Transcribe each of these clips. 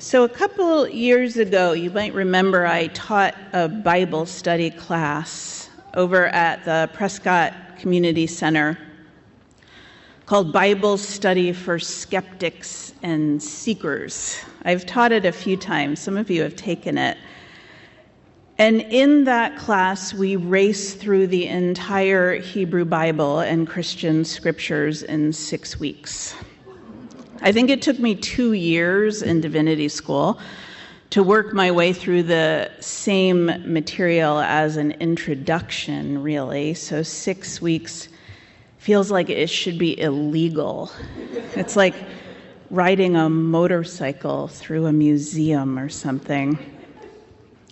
So a couple years ago, you might remember I taught a Bible study class over at the Prescott Community Center called Bible Study for Skeptics and Seekers. I've taught it a few times. Some of you have taken it. And in that class, we raced through the entire Hebrew Bible and Christian scriptures in 6 weeks. I think it took me 2 years in divinity school to work my way through the same material as an introduction, really. So 6 weeks feels like it should be illegal. It's like riding a motorcycle through a museum or something.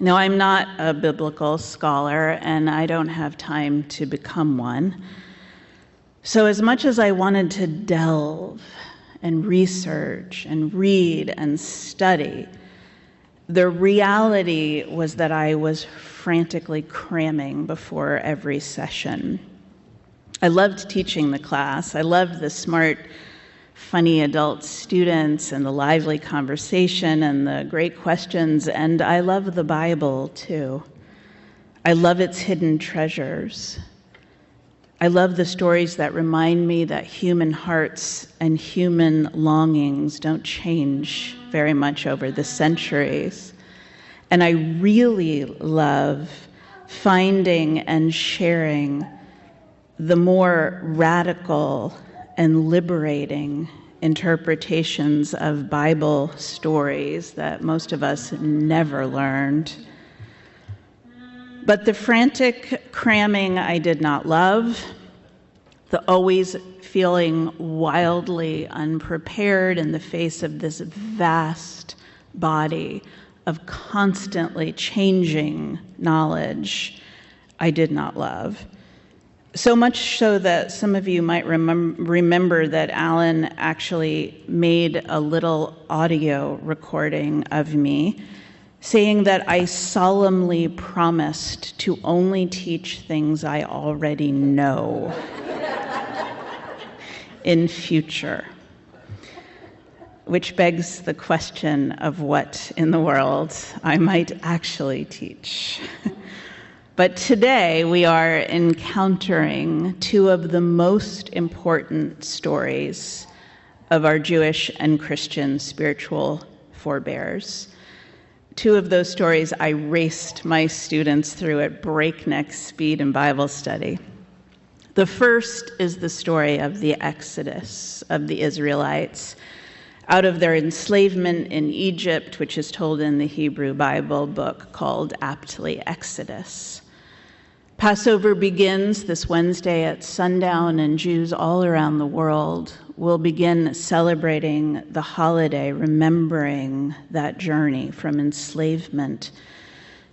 No, I'm not a biblical scholar, and I don't have time to become one. So as much as I wanted to delve and research and read and study, the reality was that I was frantically cramming before every session. I loved teaching the class. I loved the smart, funny adult students and the lively conversation and the great questions, and I love the Bible too. I love its hidden treasures. I love the stories that remind me that human hearts and human longings don't change very much over the centuries. And I really love finding and sharing the more radical and liberating interpretations of Bible stories that most of us never learned. But the frantic cramming I did not love, the always feeling wildly unprepared in the face of this vast body of constantly changing knowledge, I did not love. So much so that some of you might remember that Alan actually made a little audio recording of me saying that I solemnly promised to only teach things I already know in future, which begs the question of what in the world I might actually teach. But today we are encountering two of the most important stories of our Jewish and Christian spiritual forebears. Two of those stories I raced my students through at breakneck speed in Bible study. The first is the story of the Exodus of the Israelites out of their enslavement in Egypt, which is told in the Hebrew Bible book called aptly Exodus. Passover begins this Wednesday at sundown, and Jews all around the world will begin celebrating the holiday, remembering that journey from enslavement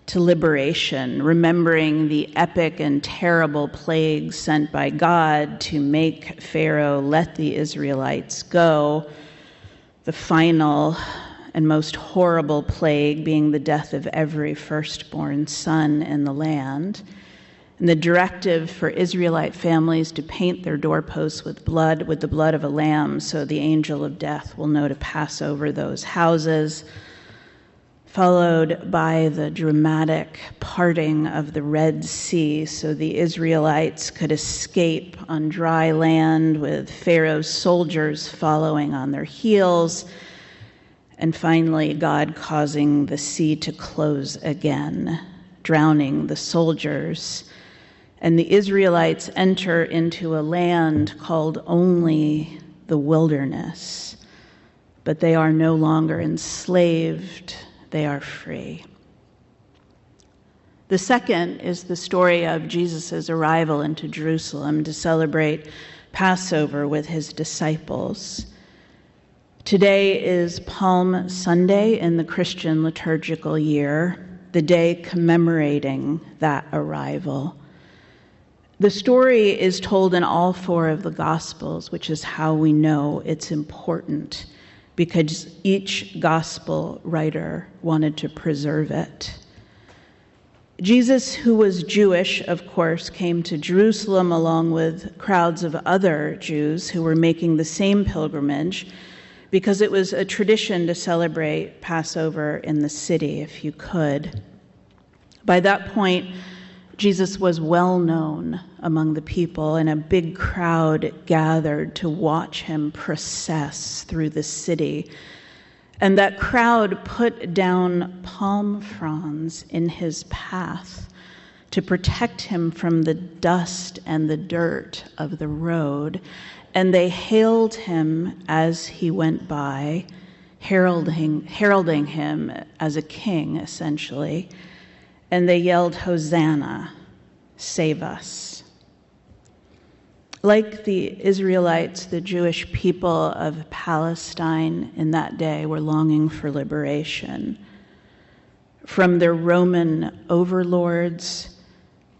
to liberation, remembering the epic and terrible plagues sent by God to make Pharaoh let the Israelites go, the final and most horrible plague being the death of every firstborn son in the land, and the directive for Israelite families to paint their doorposts with the blood of a lamb, so the angel of death will know to pass over those houses, followed by the dramatic parting of the Red Sea so the Israelites could escape on dry land with Pharaoh's soldiers following on their heels, and finally God causing the sea to close again, drowning the soldiers. And the Israelites enter into a land called only the wilderness, but they are no longer enslaved. They are free. The second is the story of Jesus' arrival into Jerusalem to celebrate Passover with his disciples. Today is Palm Sunday in the Christian liturgical year, the day commemorating that arrival. The story is told in all four of the Gospels, which is how we know it's important, because each gospel writer wanted to preserve it. Jesus, who was Jewish, of course, came to Jerusalem along with crowds of other Jews who were making the same pilgrimage because it was a tradition to celebrate Passover in the city if you could. By that point, Jesus was well known among the people, and a big crowd gathered to watch him process through the city. And that crowd put down palm fronds in his path to protect him from the dust and the dirt of the road. And they hailed him as he went by, heralding him as a king, essentially. And they yelled, "Hosanna, save us." Like the Israelites, the Jewish people of Palestine in that day were longing for liberation from their Roman overlords,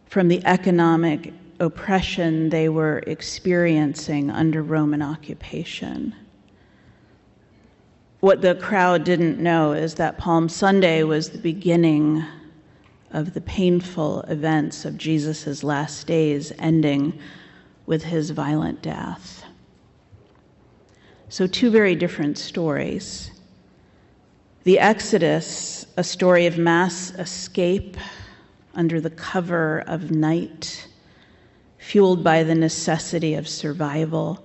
from the economic oppression they were experiencing under Roman occupation. What the crowd didn't know is that Palm Sunday was the beginning of the painful events of Jesus' last days, ending with his violent death. So, two very different stories. The Exodus, a story of mass escape under the cover of night, fueled by the necessity of survival.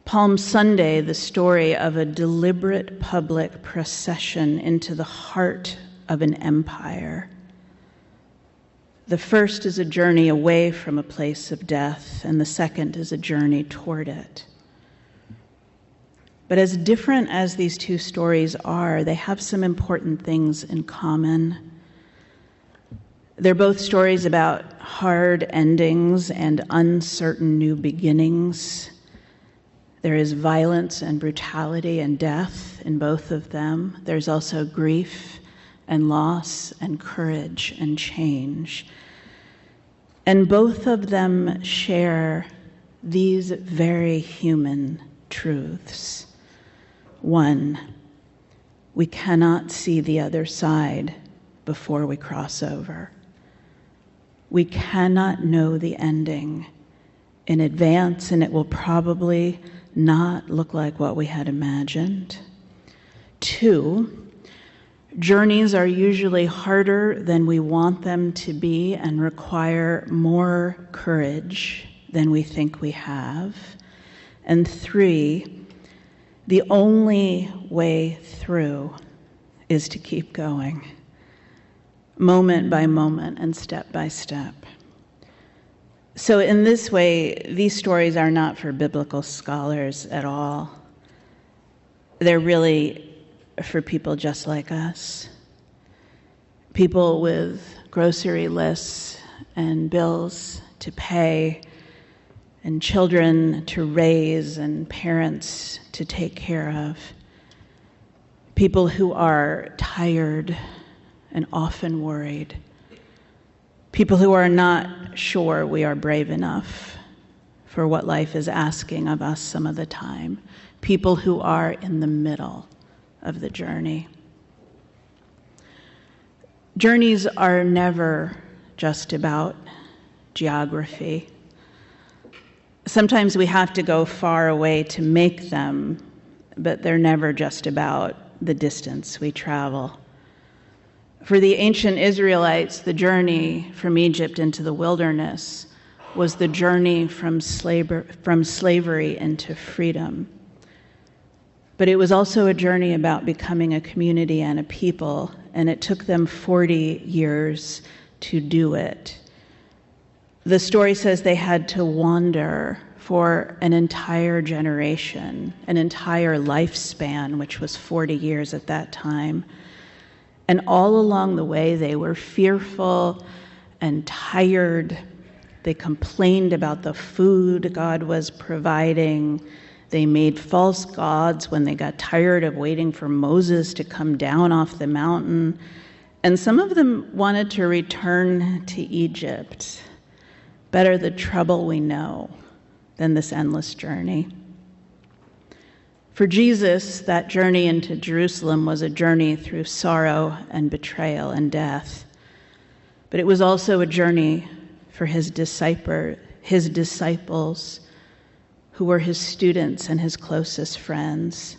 Palm Sunday, the story of a deliberate public procession into the heart of an empire. The first is a journey away from a place of death, and the second is a journey toward it. But as different as these two stories are, they have some important things in common. They're both stories about hard endings and uncertain new beginnings. There is violence and brutality and death in both of them. There's also grief and loss and courage and change. And both of them share these very human truths. One, we cannot see the other side before we cross over. We cannot know the ending in advance, and it will probably not look like what we had imagined. Two, journeys are usually harder than we want them to be and require more courage than we think we have. And three, the only way through is to keep going, moment by moment and step by step. So in this way, these stories are not for biblical scholars at all. They're really for people just like us, people with grocery lists and bills to pay and children to raise and parents to take care of, people who are tired and often worried, people who are not sure we are brave enough for what life is asking of us some of the time, people who are in the middle of the journey. Journeys are never just about geography. Sometimes we have to go far away to make them, but they're never just about the distance we travel. For the ancient Israelites, the journey from Egypt into the wilderness was the journey from slavery into freedom. But it was also a journey about becoming a community and a people, and it took them 40 years to do it. The story says they had to wander for an entire generation, an entire lifespan, which was 40 years at that time. And all along the way, they were fearful and tired. They complained about the food God was providing. They made false gods when they got tired of waiting for Moses to come down off the mountain. And some of them wanted to return to Egypt. Better the trouble we know than this endless journey. For Jesus, that journey into Jerusalem was a journey through sorrow and betrayal and death. But it was also a journey for his disciples who were his students and his closest friends.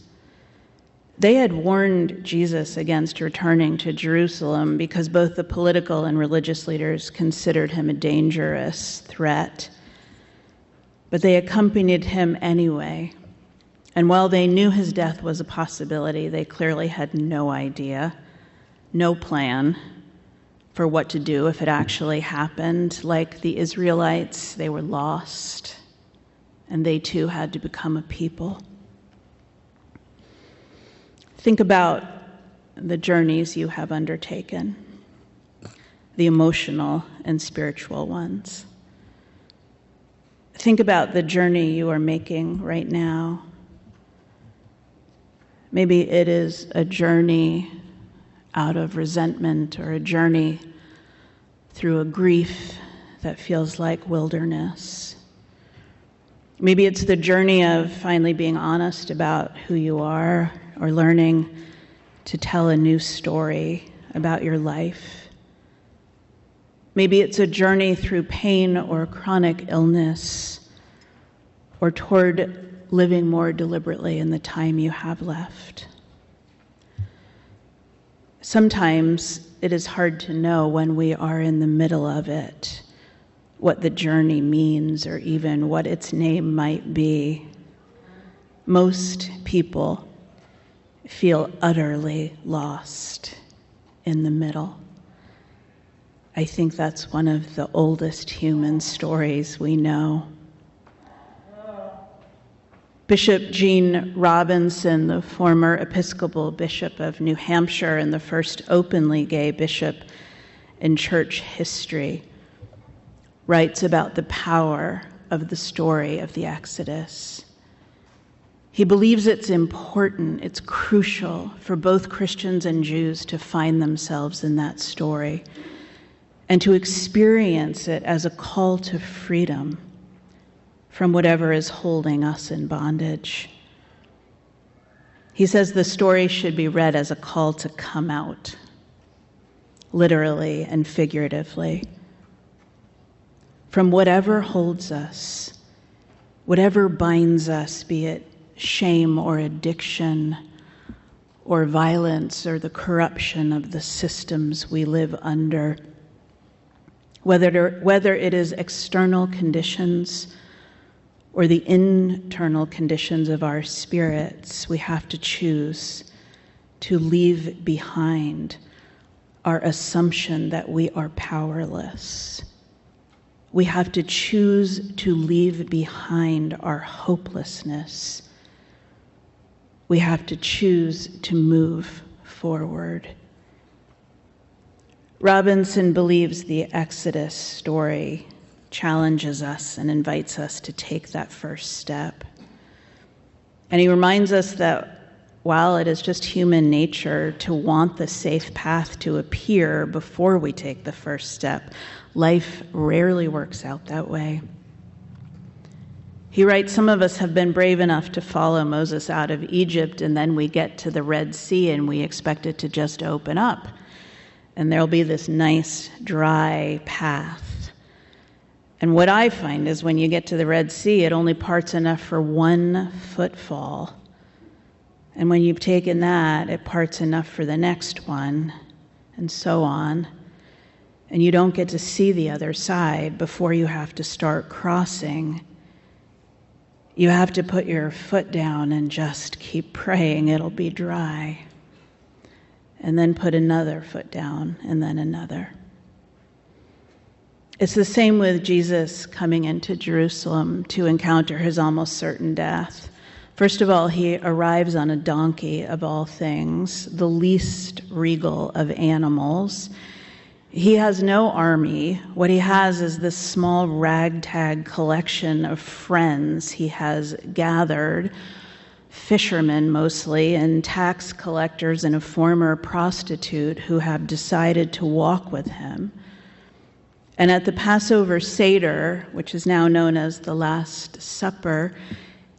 They had warned Jesus against returning to Jerusalem because both the political and religious leaders considered him a dangerous threat. But they accompanied him anyway. And while they knew his death was a possibility, they clearly had no idea, no plan for what to do if it actually happened. Like the Israelites, they were lost, and they too had to become a people. Think about the journeys you have undertaken, the emotional and spiritual ones. Think about the journey you are making right now. Maybe it is a journey out of resentment or a journey through a grief that feels like wilderness. Maybe it's the journey of finally being honest about who you are or learning to tell a new story about your life. Maybe it's a journey through pain or chronic illness or toward living more deliberately in the time you have left. Sometimes it is hard to know when we are in the middle of it, what the journey means or even what its name might be. Most people feel utterly lost in the middle. I think that's one of the oldest human stories we know. Bishop Gene Robinson, the former Episcopal Bishop of New Hampshire and the first openly gay bishop in church history, writes about the power of the story of the Exodus. He believes it's important, it's crucial for both Christians and Jews to find themselves in that story and to experience it as a call to freedom from whatever is holding us in bondage. He says the story should be read as a call to come out, literally and figuratively, from whatever holds us, whatever binds us, be it shame or addiction or violence or the corruption of the systems we live under. Whether it is external conditions or the internal conditions of our spirits, we have to choose to leave behind our assumption that we are powerless. We have to choose to leave behind our hopelessness. We have to choose to move forward. Robinson believes the Exodus story challenges us and invites us to take that first step. And he reminds us that while it is just human nature to want the safe path to appear before we take the first step, life rarely works out that way. He writes, some of us have been brave enough to follow Moses out of Egypt, and then we get to the Red Sea and we expect it to just open up. And there'll be this nice, dry path. And what I find is when you get to the Red Sea, it only parts enough for one footfall. And when you've taken that, it parts enough for the next one, and so on. And you don't get to see the other side before you have to start crossing. You have to put your foot down and just keep praying it'll be dry. And then put another foot down, and then another. It's the same with Jesus coming into Jerusalem to encounter his almost certain death. First of all, he arrives on a donkey of all things, the least regal of animals. He has no army. What he has is this small ragtag collection of friends he has gathered, fishermen mostly, and tax collectors and a former prostitute who have decided to walk with him. And at the Passover Seder, which is now known as the Last Supper,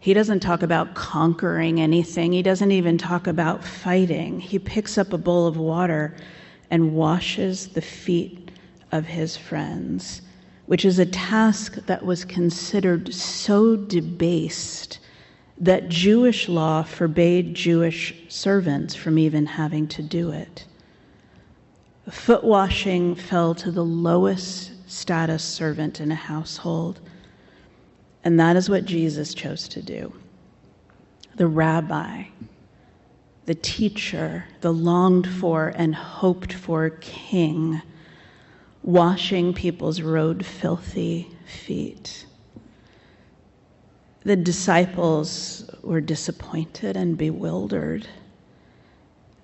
he doesn't talk about conquering anything. He doesn't even talk about fighting. He picks up a bowl of water and washes the feet of his friends, which is a task that was considered so debased that Jewish law forbade Jewish servants from even having to do it. Foot washing fell to the lowest status servant in a household, and that is what Jesus chose to do. The rabbi, the teacher, the longed for and hoped for king, washing people's road-filthy feet. The disciples were disappointed and bewildered.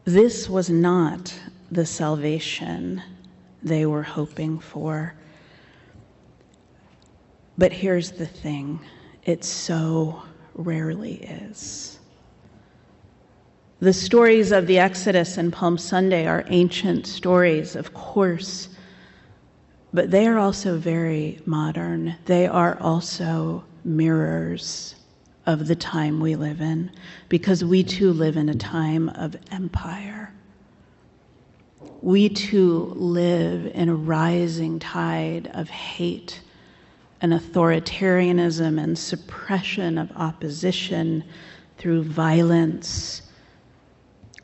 This was not the salvation they were hoping for. But here's the thing, it so rarely is. The stories of the Exodus and Palm Sunday are ancient stories, of course, but they are also very modern. They are also mirrors of the time we live in, because we too live in a time of empire. We too live in a rising tide of hate and authoritarianism and suppression of opposition through violence.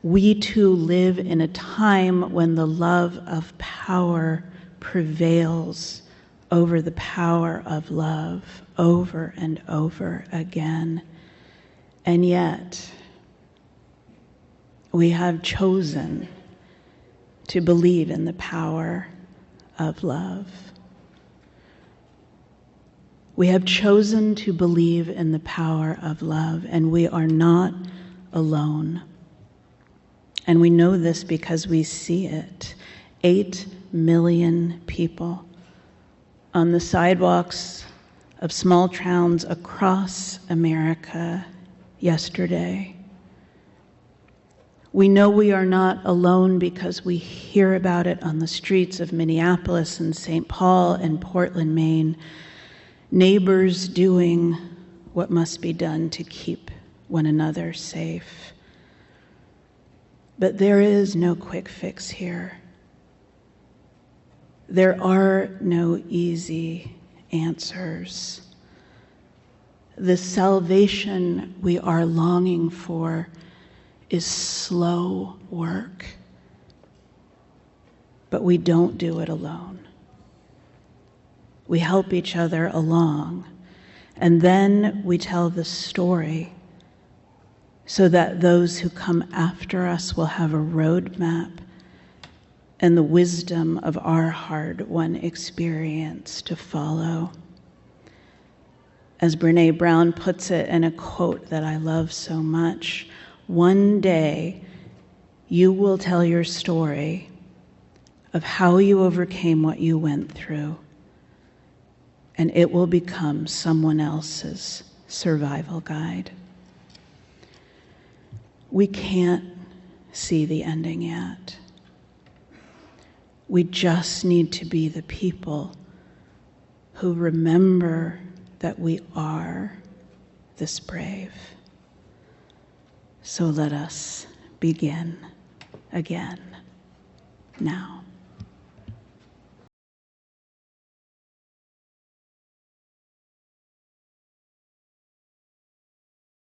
We too live in a time when the love of power prevails over the power of love over and over again. And yet, we have chosen to believe in the power of love. We have chosen to believe in the power of love, and we are not alone. And we know this because we see it. 8 million people on the sidewalks of small towns across America yesterday. We know we are not alone because we hear about it on the streets of Minneapolis and St. Paul and Portland, Maine. Neighbors doing what must be done to keep one another safe. But there is no quick fix here. There are no easy answers. The salvation we are longing for is slow work, but we don't do it alone. We help each other along, and then we tell the story so that those who come after us will have a roadmap and the wisdom of our hard-won experience to follow. As Brené Brown puts it in a quote that I love so much, one day you will tell your story of how you overcame what you went through, and it will become someone else's survival guide. We can't see the ending yet. We just need to be the people who remember that we are this brave. So let us begin again now.